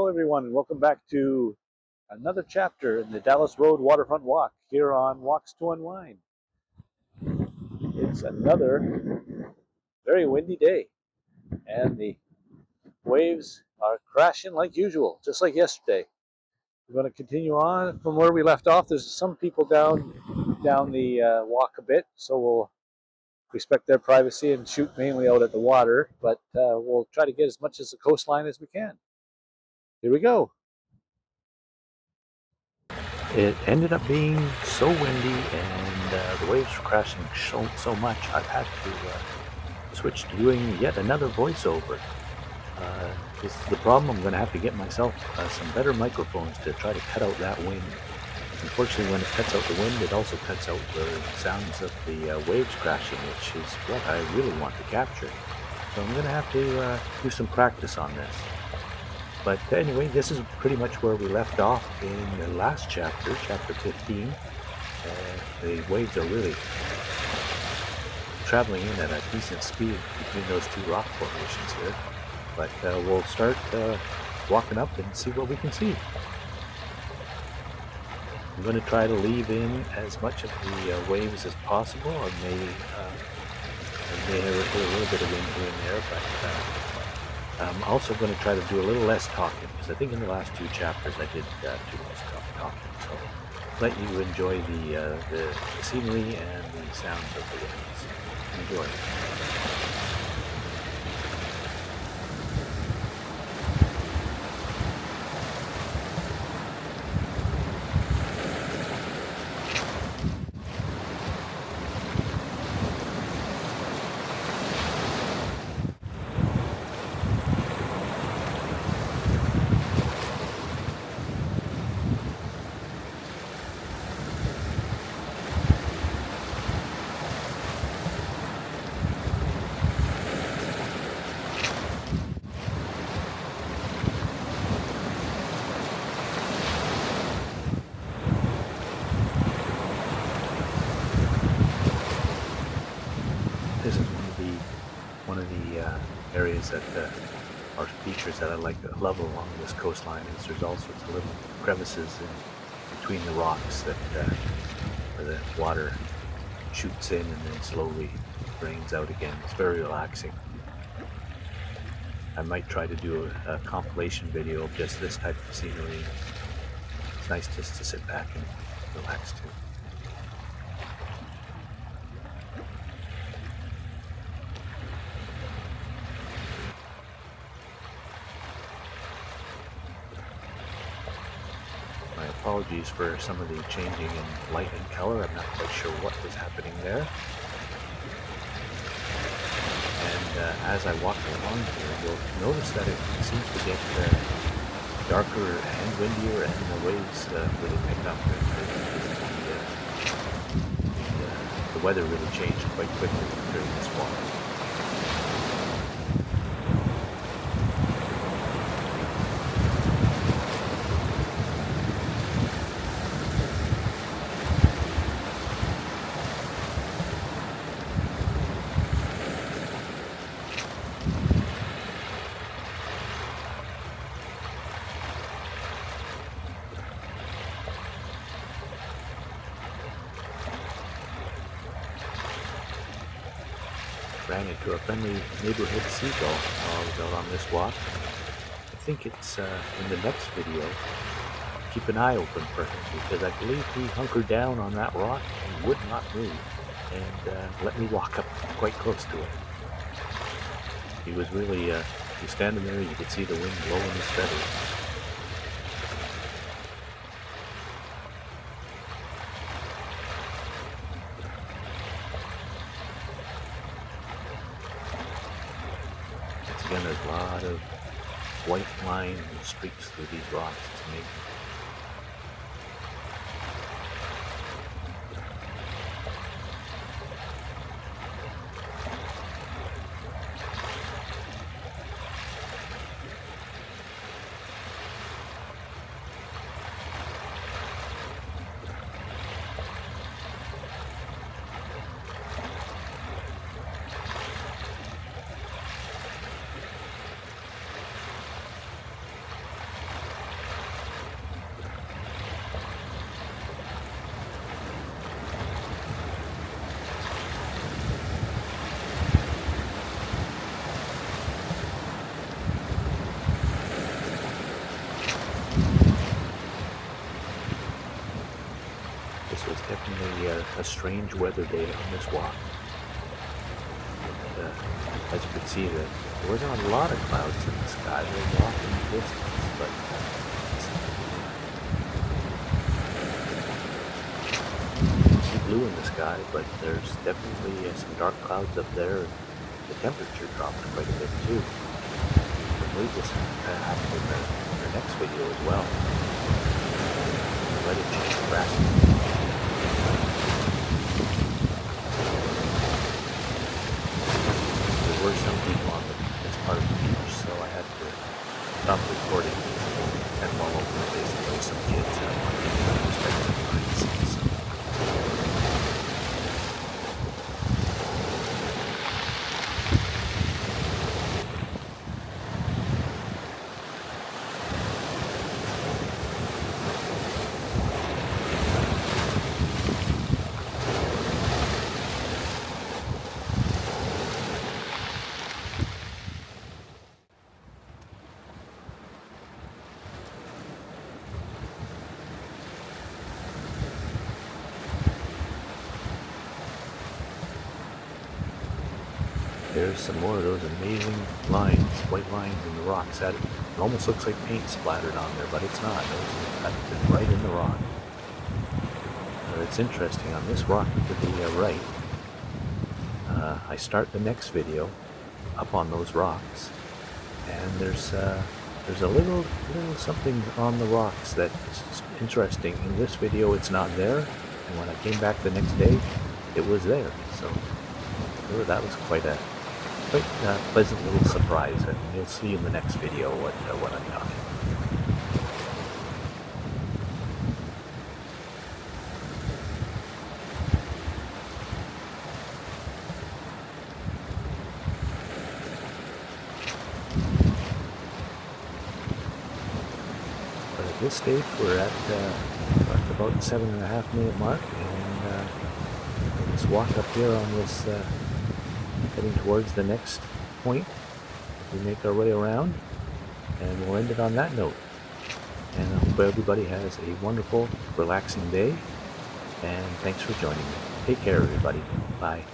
Hello everyone and welcome back to another chapter in the Dallas Road Waterfront Walk here on Walks to Unwind. It's another very windy day and the waves are crashing like usual, just like yesterday. We're going to continue on from where we left off. There's some people down the walk a bit, so we'll respect their privacy and shoot mainly out at the water, but we'll try to get as much as the coastline as we can. Here we go. It ended up being so windy and the waves were crashing so much I've had to switch to doing yet another voiceover. This is the problem. I'm going to have to get myself some better microphones to try to cut out that wind. Unfortunately, when it cuts out the wind, it also cuts out the sounds of the waves crashing, which is what I really want to capture. So I'm going to have to do some practice on this. But anyway, this is pretty much where we left off in the last chapter, chapter 15. The waves are really traveling in at a decent speed between those two rock formations here. But we'll start walking up and see what we can see. I'm going to try to leave in as much of the waves as possible. I may have a little bit of wind here and there, but I'm also going to try to do a little less talking, because I think in the last two chapters I did too much talking. So let you enjoy the scenery and the sounds of the waves. Enjoy. This is one of the areas that are features that I love along this coastline. Is there's all sorts of little crevices in between the rocks that where the water shoots in and then slowly drains out again. It's very relaxing. I might try to do a compilation video of just this type of scenery. It's nice just to sit back and relax too. My apologies for some of the changing in light and color. I'm not quite sure what was happening there. And as I walk along here, you'll notice that it seems to get darker and windier, and the waves really pick up. The weather really changed quite quickly during this walk. Ran into a friendly neighborhood seagull while I was out on this walk. I think it's in the next video. Keep an eye open for him, because I believe he hunkered down on that rock and would not move, and let me walk up quite close to him. He was really, he was standing there. You could see the wind blowing his feathers. Again, there's a lot of white lines and streaks through these rocks. It's amazing. definitely a strange weather day on this walk. And, as you can see, there wasn't a lot of clouds in the sky. They were off in the distance, but you see blue in the sky, but there's definitely some dark clouds up there. And the temperature dropped quite a bit too. I believe this happened in the next video as well. Let it change drastically. There were some people on this part of the beach, so I had to stop recording and while over the place there were some kids that wanted to respect the privacy. So. There's some more of those amazing lines, white lines in the rocks. That it almost looks like paint splattered on there, but it's not. That's been right in the rock. It's interesting, on this rock to the right, I start the next video up on those rocks, and there's a little something on the rocks that's interesting. In this video it's not there, and when I came back the next day it was there. So that was quite a pleasant little surprise, and you'll see in the next video what I'm talking about. But at this stage we're at about the 7.5 minute mark, and we'll just walk up here on this heading towards the next point as we make our way around, and we'll end it on that note. And I hope everybody has a wonderful, relaxing day, and thanks for joining me. Take care, everybody. Bye.